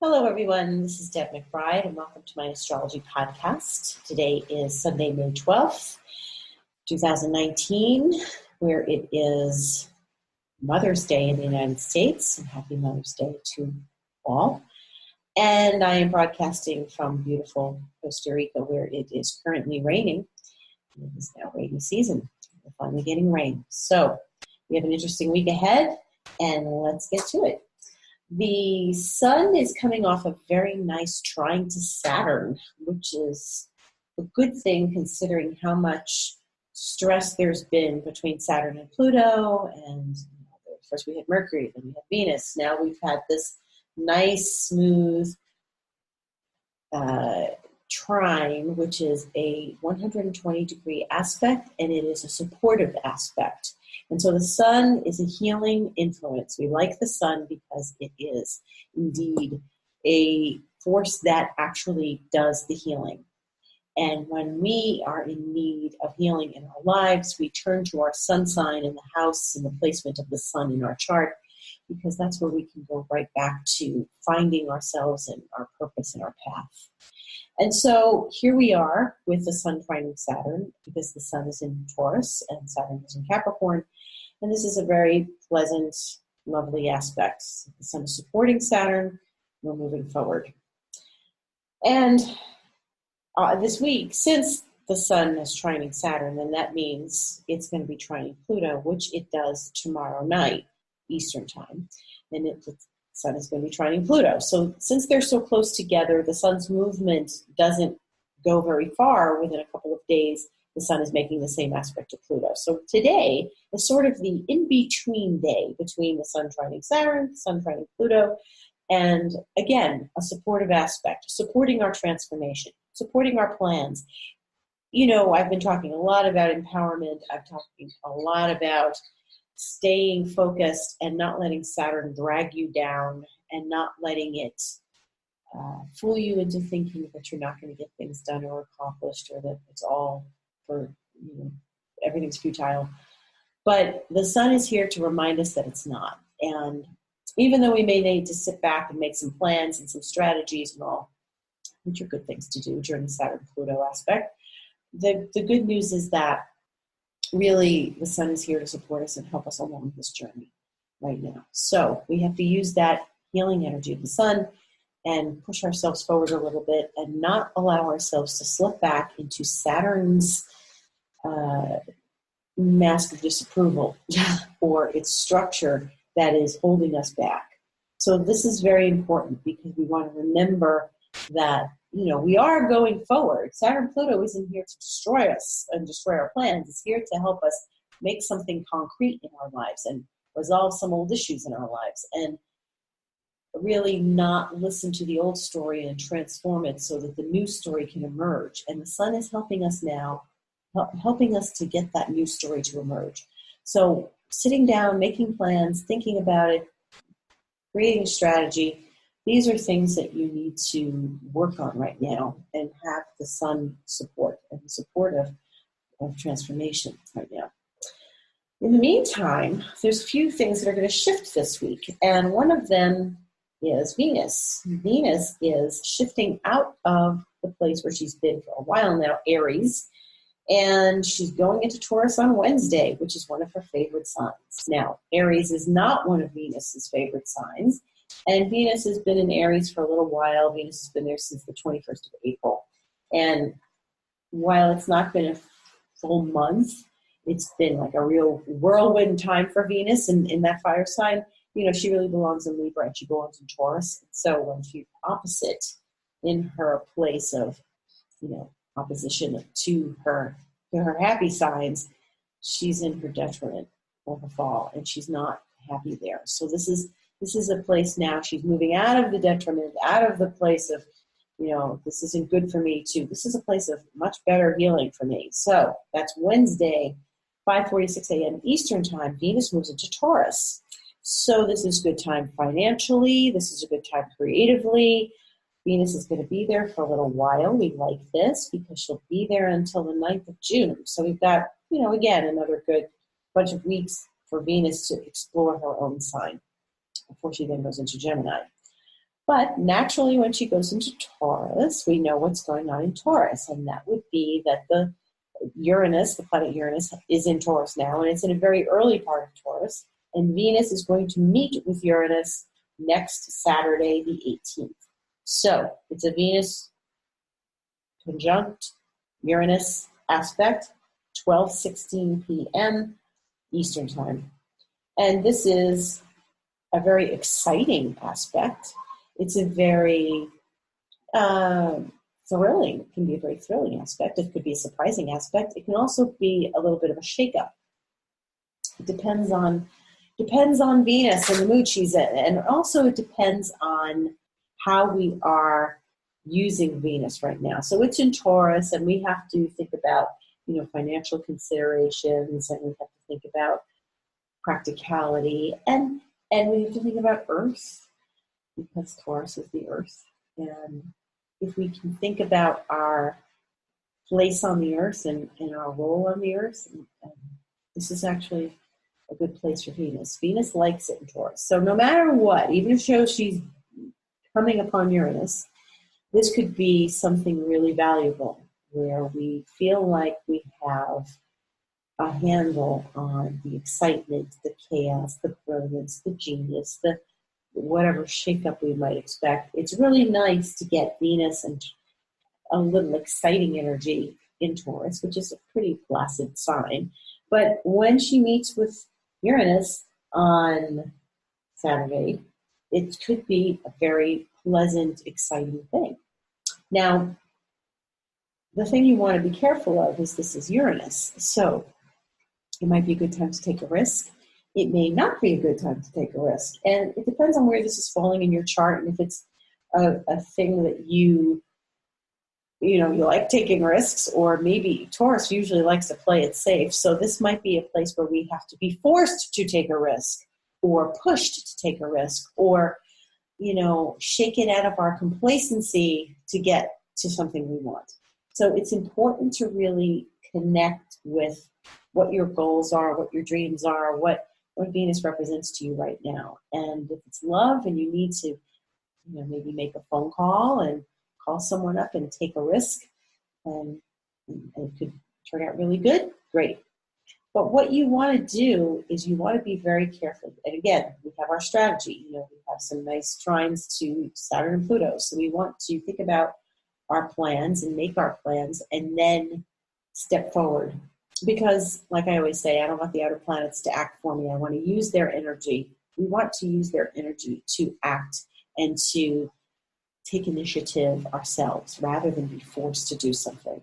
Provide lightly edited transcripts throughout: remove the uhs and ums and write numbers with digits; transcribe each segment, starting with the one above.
Hello, everyone. This is Deb McBride, and welcome to my astrology podcast. Today is Sunday, May 12th, 2019, where it is Mother's Day in the United States. And happy Mother's Day to all. And I am broadcasting from beautiful Costa Rica, where it is currently raining. It is now rainy season. We're finally getting rain. So we have an interesting week ahead, and let's get to it. The sun is coming off a very nice trine to Saturn, which is a good thing considering how much stress there's been between Saturn and Pluto. And first we had Mercury, then we had Venus. Now we've had this nice, smooth trine, which is a 120-degree aspect, and it is a supportive aspect. And so the sun is a healing influence. We like the sun because it is indeed a force that actually does the healing. And when we are in need of healing in our lives, we turn to our sun sign in the house and the placement of the sun in our chart, because that's where we can go right back to finding ourselves and our purpose and our path. And so here we are with the sun trining Saturn, because the sun is in Taurus and Saturn is in Capricorn. And this is a very pleasant, lovely aspect. The sun is supporting Saturn. We're moving forward. And this week, since the sun is trining Saturn, then that means it's going to be trining Pluto, which it does tomorrow night, Eastern time. And the sun is going to be trining Pluto. So since they're so close together, the sun's movement doesn't go very far. Within a couple of days, the sun is making the same aspect to Pluto. So today is sort of the in-between day between the sun trining Saturn, the sun trining Pluto, and again, a supportive aspect, supporting our transformation, supporting our plans. You know, I've been talking a lot about empowerment. I've talking a lot about staying focused and not letting Saturn drag you down and not letting it fool you into thinking that you're not going to get things done or accomplished, or that it's all for, everything's futile. But the sun is here to remind us that it's not. And even though we may need to sit back and make some plans and some strategies and all, which are good things to do during the Saturn-Pluto aspect, the good news is that really the sun is here to support us and help us along this journey right now. So we have to use that healing energy of the sun and push ourselves forward a little bit and not allow ourselves to slip back into Saturn's mask of disapproval or its structure that is holding us back. So this is very important, because we want to remember that, we are going forward. Saturn-Pluto isn't here to destroy us and destroy our plans. It's here to help us make something concrete in our lives and resolve some old issues in our lives, and really not listen to the old story and transform it so that the new story can emerge. And the sun is helping us now, helping us to get that new story to emerge. So sitting down, making plans, thinking about it, creating a strategy, these are things that you need to work on right now and have the sun support and the support of transformation right now. In the meantime, there's a few things that are going to shift this week, and one of them is Venus. Venus is shifting out of the place where she's been for a while now, Aries, and she's going into Taurus on Wednesday, which is one of her favorite signs. Now, Aries is not one of Venus's favorite signs, and Venus has been in Aries for a little while. Venus has been there since the 21st of April. And while it's not been a full month, it's been like a real whirlwind time for Venus in that fire sign. She really belongs in Libra and she belongs in Taurus. So when she's opposite in her place of, opposition to her happy signs, she's in her detriment or her fall, and she's not happy there. So this is a place now, she's moving out of the detriment, out of the place of, this isn't good for me too. This is a place of much better healing for me. So that's Wednesday, 5:46 a.m. Eastern time. Venus moves into Taurus. So this is a good time financially. This is a good time creatively. Venus is going to be there for a little while. We like this because she'll be there until the 9th of June. So we've got, again, another good bunch of weeks for Venus to explore her own sign before she then goes into Gemini. But naturally, when she goes into Taurus, we know what's going on in Taurus, and that would be that the Uranus, the planet Uranus, is in Taurus now, and it's in a very early part of Taurus, and Venus is going to meet with Uranus next Saturday, the 18th. So it's a Venus conjunct Uranus aspect, 12:16 p.m. Eastern Time. And this is a very exciting aspect. It's a very thrilling, it can be a very thrilling aspect. It could be a surprising aspect. It can also be a little bit of a shakeup. It depends on Venus and the mood she's in. And also it depends on how we are using Venus right now. So it's in Taurus, and we have to think about, financial considerations, and we have to think about practicality, and we have to think about Earth, because Taurus is the Earth. And if we can think about our place on the Earth and our role on the Earth, and this is actually a good place for Venus. Venus likes it in Taurus. So no matter what, even if she's coming upon Uranus, this could be something really valuable where we feel like we have a handle on the excitement, the chaos, the brilliance, the genius, the whatever shakeup we might expect. It's really nice to get Venus and a little exciting energy in Taurus, which is a pretty placid sign. But when she meets with Uranus on Saturday, it could be a very pleasant, exciting thing. Now, the thing you want to be careful of is this is Uranus. So it might be a good time to take a risk. It may not be a good time to take a risk. And it depends on where this is falling in your chart, and if it's a thing that you like taking risks, or maybe Taurus usually likes to play it safe. So this might be a place where we have to be forced to take a risk, or pushed to take a risk, or, shake it out of our complacency to get to something we want. So it's important to really connect with what your goals are, what your dreams are, what Venus represents to you right now. And if it's love and you need to, maybe make a phone call and call someone up and take a risk, and it could turn out really good, great. But what you want to do is you want to be very careful. And again, we have our strategy. We have some nice trines to Saturn and Pluto. So we want to think about our plans and make our plans and then step forward. Because, like I always say, I don't want the outer planets to act for me. I want to use their energy. We want to use their energy to act and to take initiative ourselves rather than be forced to do something.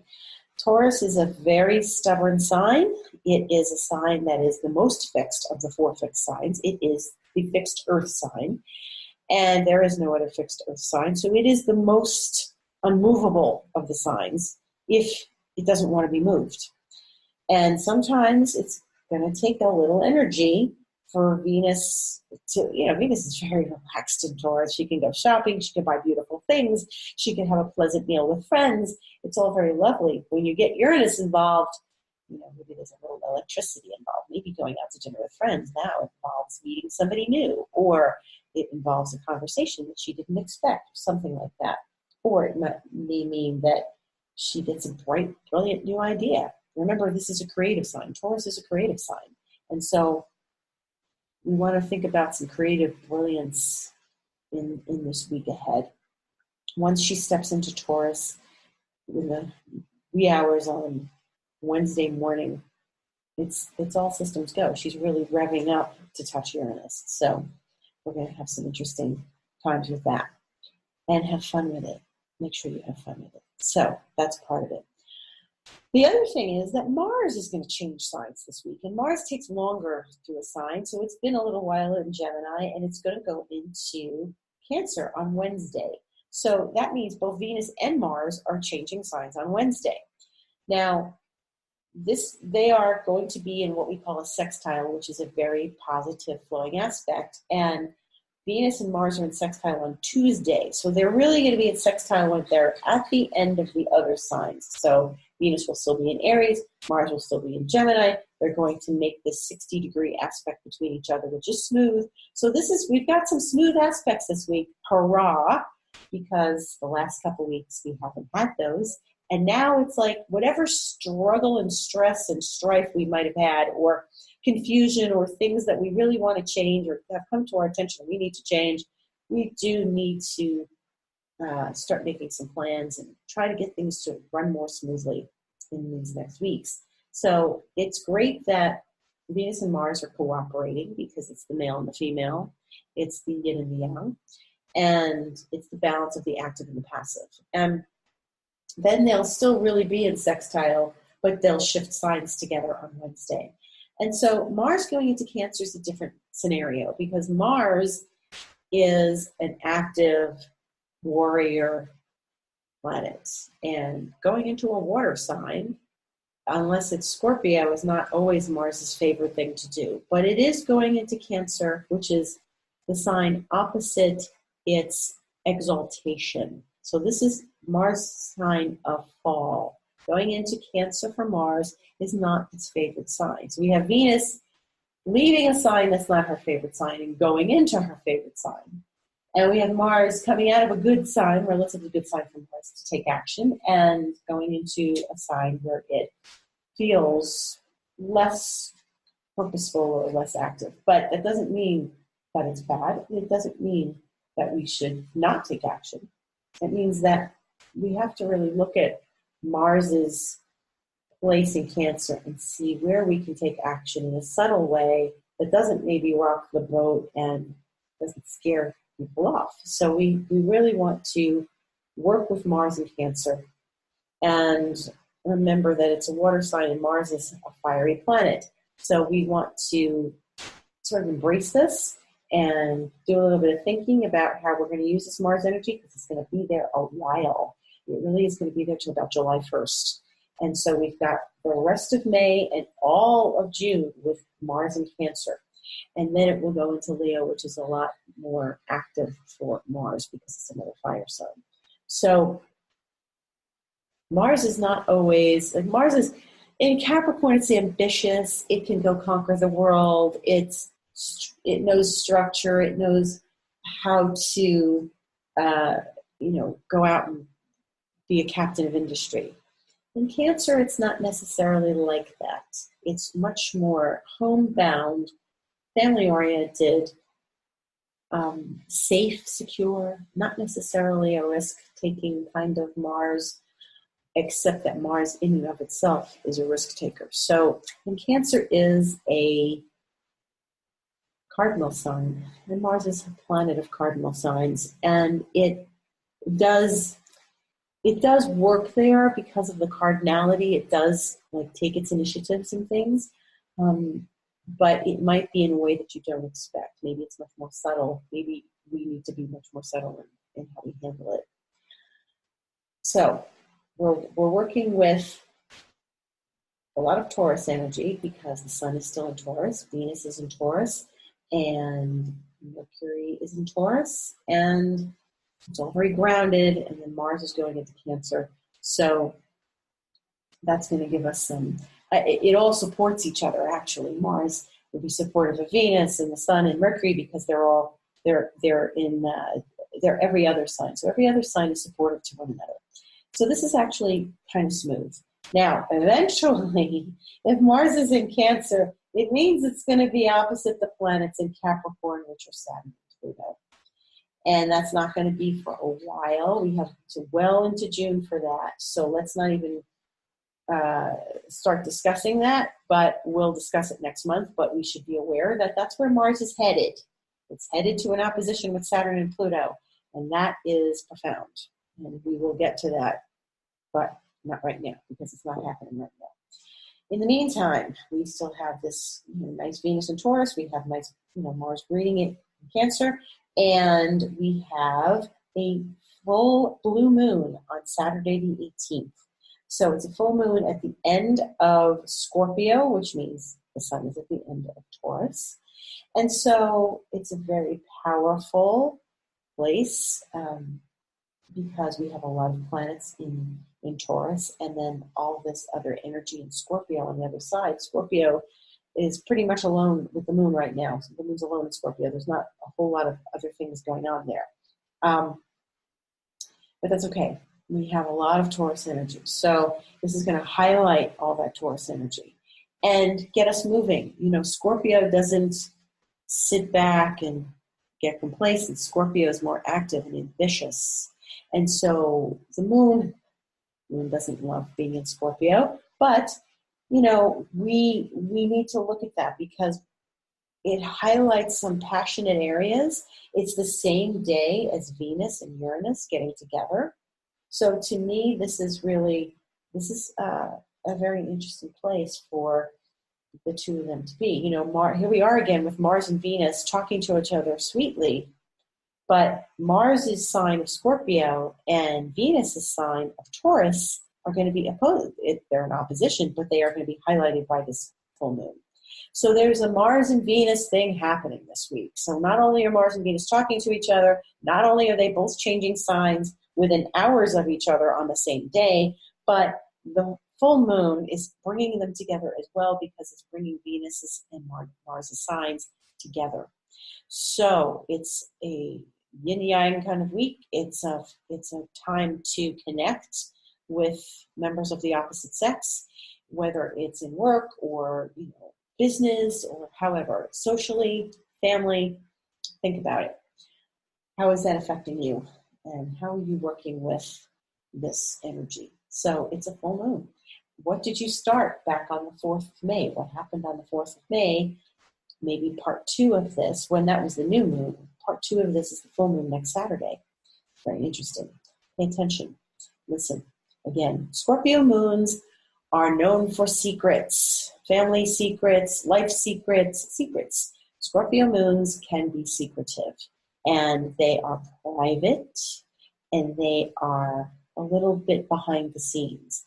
Taurus is a very stubborn sign. It is a sign that is the most fixed of the 4 fixed signs. It is the fixed earth sign, and there is no other fixed earth sign. So it is the most unmovable of the signs if it doesn't want to be moved. And sometimes it's going to take a little energy for Venus to, Venus is very relaxed in Taurus. She can go shopping. She can buy beautiful things. She can have a pleasant meal with friends. It's all very lovely. When you get Uranus involved, maybe there's a little electricity involved. Maybe going out to dinner with friends now involves meeting somebody new, or it involves a conversation that she didn't expect, or something like that. Or it may mean that she gets a bright, brilliant new idea. Remember, this is a creative sign. Taurus is a creative sign. And so we want to think about some creative brilliance in this week ahead. Once she steps into Taurus in the wee hours on Wednesday morning, it's all systems go. She's really revving up to touch Uranus. So we're going to have some interesting times with that. And have fun with it. Make sure you have fun with it. So that's part of it. The other thing is that Mars is going to change signs this week, and Mars takes longer to assign, so it's been a little while in Gemini, and it's going to go into Cancer on Wednesday. So that means both Venus and Mars are changing signs on Wednesday. Now, they are going to be in what we call a sextile, which is a very positive flowing aspect, and Venus and Mars are in sextile on Tuesday. So they're really going to be in sextile when they're at the end of the other signs. So Venus will still be in Aries, Mars will still be in Gemini, They're going to make this 60-degree aspect between each other, which is smooth. So we've got some smooth aspects this week. Hurrah! Because the last couple weeks we haven't had those. And now it's like whatever struggle and stress and strife we might have had, or confusion, or things that we really want to change or have come to our attention we need to change, we do need to start making some plans and try to get things to run more smoothly in these next weeks. So it's great that Venus and Mars are cooperating because it's the male and the female. It's the yin and the yang. And it's the balance of the active and the passive. And then they'll still really be in sextile, but they'll shift signs together on Wednesday. And so Mars going into Cancer is a different scenario because Mars is an active warrior planet. And going into a water sign, unless it's Scorpio, is not always Mars's favorite thing to do. But it is going into Cancer, which is the sign opposite its exaltation. So this is Mars' sign of fall. Going into Cancer for Mars is not its favorite sign. So we have Venus leaving a sign that's not her favorite sign and going into her favorite sign. And we have Mars coming out of a good sign, relatively good sign for Mars to take action, and going into a sign where it feels less purposeful or less active. But that doesn't mean that it's bad. It doesn't mean that we should not take action. It means that we have to really look at Mars's place in Cancer and see where we can take action in a subtle way that doesn't maybe rock the boat and doesn't scare people off. So we really want to work with Mars in Cancer and remember that it's a water sign and Mars is a fiery planet. So we want to sort of embrace this and do a little bit of thinking about how we're going to use this Mars energy, because it's going to be there a while. It really is going to be there till about July 1st. And so we've got the rest of May and all of June with Mars in Cancer. And then it will go into Leo, which is a lot more active for Mars because it's another fire sign. So Mars is not always, like Mars is, in Capricorn, it's ambitious. It can go conquer the world. It knows structure. It knows how to, go out and be a captain of industry. In Cancer, it's not necessarily like that. It's much more homebound, family-oriented, safe, secure, not necessarily a risk-taking kind of Mars, except that Mars in and of itself is a risk taker. So when Cancer is a cardinal sign, and Mars is a planet of cardinal signs, and it does work there because of the cardinality. It does take its initiatives and things, but it might be in a way that you don't expect. Maybe it's much more subtle. Maybe we need to be much more subtle in how we handle it. So we're working with a lot of Taurus energy because the Sun is still in Taurus, Venus is in Taurus, and Mercury is in Taurus, and it's all very grounded, and then Mars is going into Cancer. So that's going to give us some, it all supports each other, actually. Mars will be supportive of Venus and the Sun and Mercury because they're every other sign. So every other sign is supportive to one another. So this is actually kind of smooth. Now, eventually, if Mars is in Cancer, it means it's going to be opposite the planets in Capricorn, which are Saturn and Pluto. And that's not going to be for a while. We have to well into June for that. So let's not even start discussing that, but we'll discuss it next month. But we should be aware that that's where Mars is headed. It's headed to an opposition with Saturn and Pluto, and that is profound. And we will get to that, but not right now because it's not happening right now. In the meantime, we still have this nice Venus in Taurus. We have nice Mars greeting it in Cancer. And we have a full blue moon on Saturday the 18th. So it's a full moon at the end of Scorpio, which means the Sun is at the end of Taurus. And so it's a very powerful place. because we have a lot of planets in Taurus, and then all this other energy in Scorpio on the other side. Scorpio is pretty much alone with the moon right now. So the moon's alone in Scorpio. There's not a whole lot of other things going on there. But that's okay. We have a lot of Taurus energy. So this is going to highlight all that Taurus energy and get us moving. You know, Scorpio doesn't sit back and get complacent. Scorpio is more active and ambitious. And so the moon doesn't love being in Scorpio, but you know, we need to look at that because it highlights some passionate areas. It's the same day as Venus and Uranus getting together. So to me, this is a very interesting place for the two of them to be. You know, here we are again with Mars and Venus talking to each other sweetly, but Mars' sign of Scorpio and Venus' sign of Taurus are going to be opposed. They're in opposition, but they are going to be highlighted by this full moon. So there's a Mars and Venus thing happening this week. So not only are Mars and Venus talking to each other, not only are they both changing signs within hours of each other on the same day, but the full moon is bringing them together as well because it's bringing Venus's and Mars' signs together. So it's a yin-yang kind of week. It's a time to connect with members of the opposite sex, whether it's in work or business or however, socially, family. Think about it. How is that affecting you? And how are you working with this energy? So it's a full moon. What did you start back on the 4th of May? What happened on the 4th of May? Maybe part 2 of this, when that was the new moon. Part 2 of this is the full moon next Saturday. Very interesting. Pay attention. Listen. Again, Scorpio moons are known for secrets, family secrets, life secrets. Scorpio moons can be secretive, and they are private, and they are a little bit behind the scenes.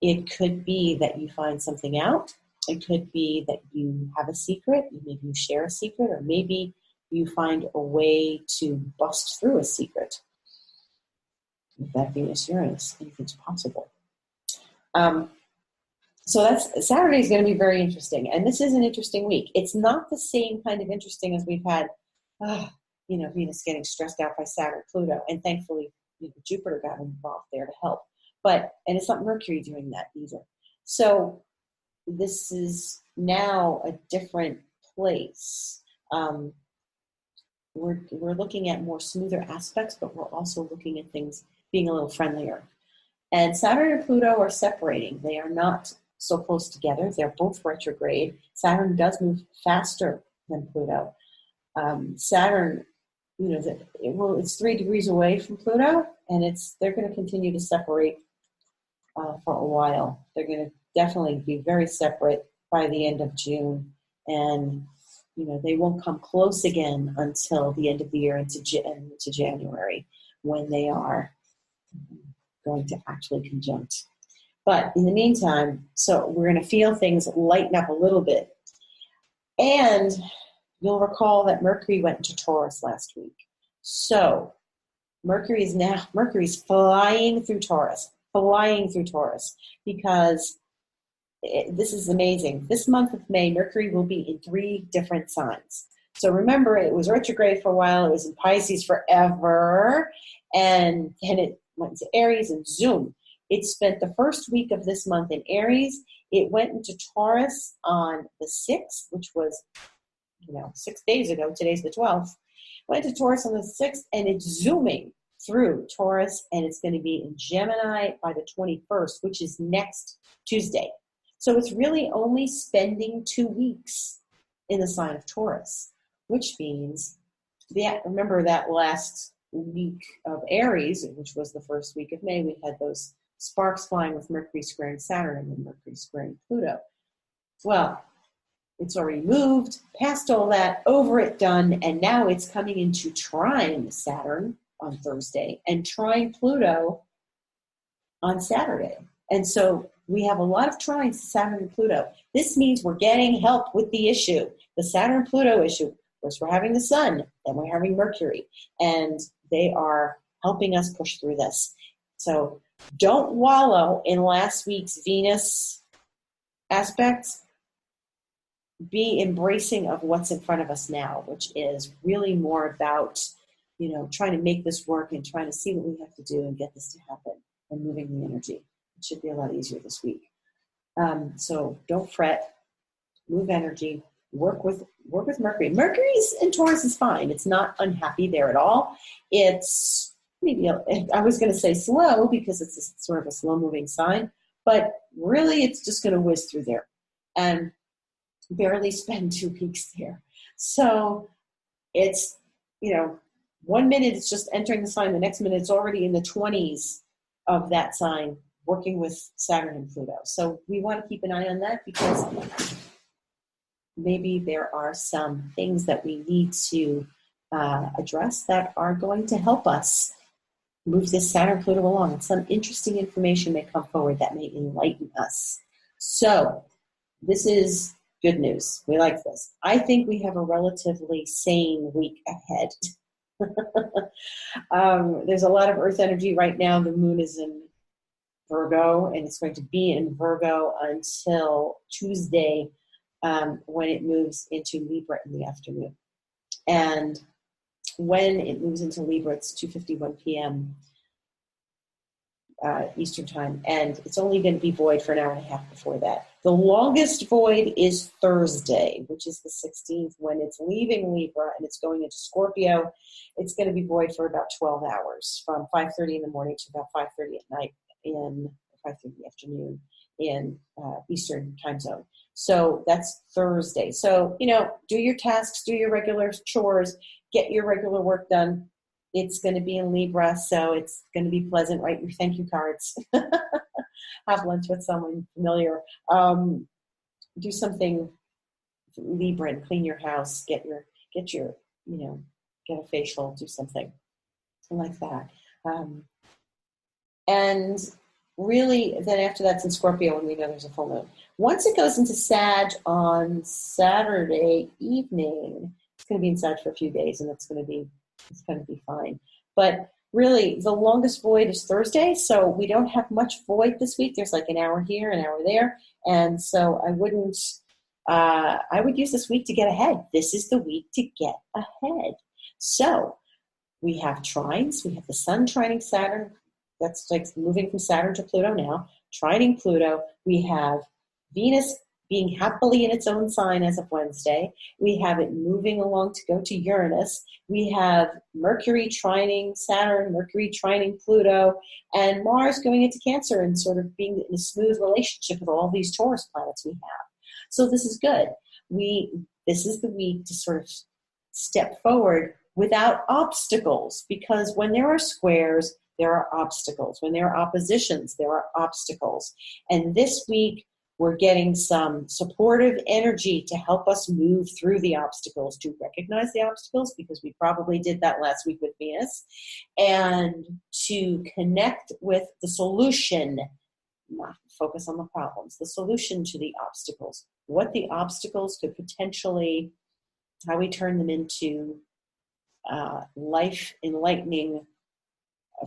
It could be that you find something out. It could be that you have a secret. Maybe you share a secret, or maybe you find a way to bust through a secret. With that Venus Uranus, anything's possible. So Saturday is going to be very interesting, and this is an interesting week. It's not the same kind of interesting as we've had, Venus getting stressed out by Saturn, Pluto, and thankfully Jupiter got involved there to help. And it's not Mercury doing that either. So this is now a different place. We're looking at more smoother aspects, but we're also looking at things being a little friendlier. And Saturn and Pluto are separating. They are not so close together. They're both retrograde. Saturn does move faster than Pluto. Saturn, it's 3 degrees away from Pluto, and they're going to continue to separate for a while. They're going to definitely be very separate by the end of June, and they won't come close again until the end of the year into January, when they are going to actually conjunct. But in the meantime, so we're going to feel things lighten up a little bit. And you'll recall that Mercury went into Taurus last week. So Mercury's flying through Taurus, because this is amazing. This month of May, Mercury will be in 3 different signs. So remember, it was retrograde for a while. It was in Pisces forever. And then it went into Aries, and zoom. It spent the first week of this month in Aries. It went into Taurus on the 6th, which was, 6 days ago. Today's the 12th. Went to Taurus on the 6th, and it's zooming through Taurus, and it's going to be in Gemini by the 21st, which is next Tuesday. So it's really only spending 2 weeks in the sign of Taurus, which means, remember that last week of Aries, which was the first week of May, we had those sparks flying with Mercury squaring Saturn and then Mercury squaring Pluto. Well, it's already moved, past all that, over it, done, and now it's coming into trine Saturn on Thursday and trine Pluto on Saturday. And so we have a lot of trines to Saturn and Pluto. This means we're getting help with the issue, the Saturn-Pluto issue. First we're having the Sun, then we're having Mercury, and they are helping us push through this. So don't wallow in last week's Venus aspects. Be embracing of what's in front of us now, which is really more about, trying to make this work and trying to see what we have to do and get this to happen and moving the energy. It should be a lot easier this week. So don't fret, move energy, work with Mercury. Mercury's in Taurus is fine. It's not unhappy there at all. It's maybe, I was going to say slow because it's sort of a slow moving sign, but really it's just going to whiz through there and barely spend 2 weeks there. So it's, 1 minute it's just entering the sign, the next minute it's already in the 20s of that sign, working with Saturn and Pluto. So we want to keep an eye on that because maybe there are some things that we need to address that are going to help us move this Saturn Pluto along. And some interesting information may come forward that may enlighten us. So this is good news. We like this. I think we have a relatively sane week ahead. There's a lot of Earth energy right now. The moon is in Virgo, and it's going to be in Virgo until Tuesday when it moves into Libra in the afternoon. And when it moves into Libra, it's 2:51 p.m. Eastern time, and it's only going to be void for an hour and a half before that. The longest void is Thursday, which is the 16th, when it's leaving Libra and it's going into Scorpio. It's going to be void for about 12 hours, from 5:30 in the morning to about 5:30 at night, 5:30 in the afternoon in Eastern time zone. So that's Thursday. So, do your tasks, do your regular chores, get your regular work done. It's going to be in Libra, so it's going to be pleasant. Write your thank you cards. Have lunch with someone familiar. Do something Libran. Clean your house. Get a facial. Do something like that. And really, then after that's in Scorpio, when we know there's a full moon. Once it goes into Sag on Saturday evening, it's going to be in Sag for a few days, and it's going to be fine. But really, the longest void is Thursday, so we don't have much void this week. There's like an hour here, an hour there, and so I would use this week to get ahead. This is the week to get ahead. So we have trines. We have the Sun trining Saturn. That's like moving from Saturn to Pluto now. Trining Pluto. We have Venus being happily in its own sign as of Wednesday. We have it moving along to go to Uranus. We have Mercury trining Saturn, Mercury trining Pluto, and Mars going into Cancer and sort of being in a smooth relationship with all these Taurus planets we have. So this is good. This is the week to sort of step forward without obstacles, because when there are squares, there are obstacles. When there are oppositions, there are obstacles. And this week, we're getting some supportive energy to help us move through the obstacles, to recognize the obstacles, because we probably did that last week with Venus, and to connect with the solution, not focus on the problems, the solution to the obstacles, what the obstacles could potentially, how we turn them into life-enlightening,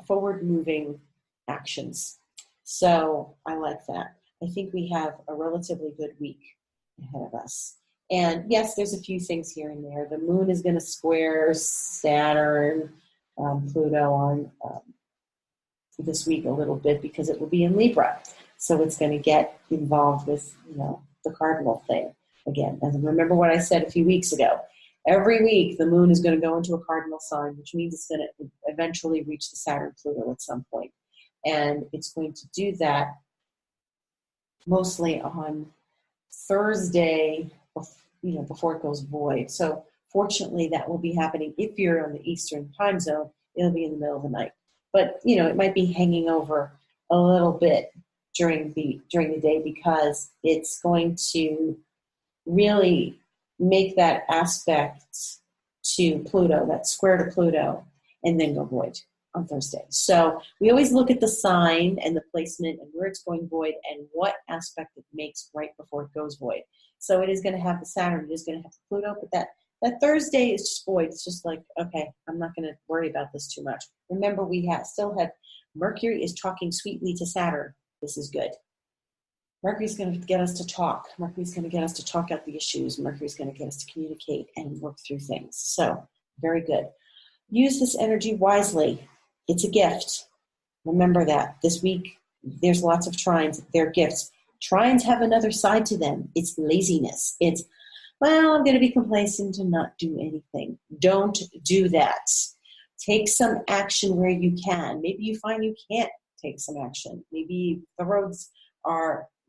forward-moving actions. So I like that. I think we have a relatively good week ahead of us. And yes, there's a few things here and there. The moon is going to square Saturn, Pluto on this week a little bit because it will be in Libra. So it's going to get involved with, the cardinal thing again. And remember what I said a few weeks ago. Every week, the moon is going to go into a cardinal sign, which means it's going to eventually reach the Saturn Pluto at some point. And it's going to do that mostly on Thursday, before it goes void. So fortunately, that will be happening. If you're on the Eastern time zone, it'll be in the middle of the night. But, it might be hanging over a little bit during the day, because it's going to really make that aspect to Pluto, that square to Pluto, and then go void on Thursday. So we always look at the sign and the placement and where it's going void and what aspect it makes right before it goes void. So it is going to have the Saturn, it is going to have the Pluto, but that That Thursday is just void. It's just like, okay, I'm not going to worry about this too much. Remember, we still have Mercury is talking sweetly to Saturn. This is good. Mercury's going to get us to talk. Mercury's going to get us to talk out the issues. Mercury's going to get us to communicate and work through things. So, very good. Use this energy wisely. It's a gift. Remember that. This week, there's lots of trines. They're gifts. Trines have another side to them. It's laziness. It's, well, I'm going to be complacent and not do anything. Don't do that. Take some action where you can. Maybe you find you can't take some action. Maybe the roads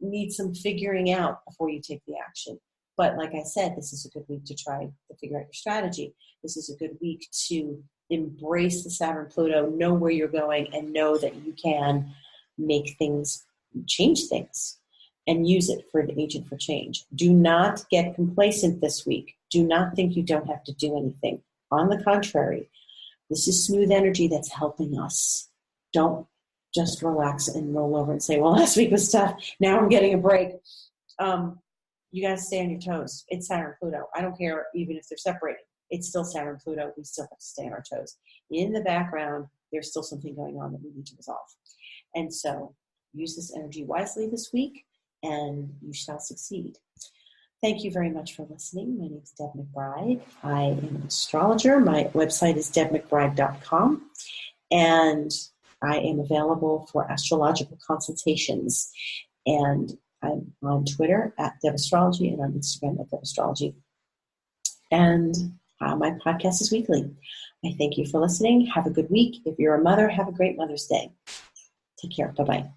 need some figuring out before you take the action. But like I said, this is a good week to try to figure out your strategy. This is a good week to embrace the Saturn Pluto, know where you're going, and know that you can make things, change things, and use it for an agent for change. Do not get complacent this week. Do not think you don't have to do anything. On the contrary, this is smooth energy that's helping us. Don't just relax and roll over and say, well, last week was tough. Now I'm getting a break. You got to stay on your toes. It's Saturn Pluto. I don't care even if they're separated. It's still Saturn Pluto. We still have to stay on our toes. In the background, there's still something going on that we need to resolve. And so use this energy wisely this week, and you shall succeed. Thank you very much for listening. My name is Deb McBride. I am an astrologer. My website is debmcbride.com, and I am available for astrological consultations. And I'm on Twitter at DebAstrology and on Instagram at DebAstrology. And my podcast is weekly. I thank you for listening. Have a good week. If you're a mother, have a great Mother's Day. Take care. Bye-bye.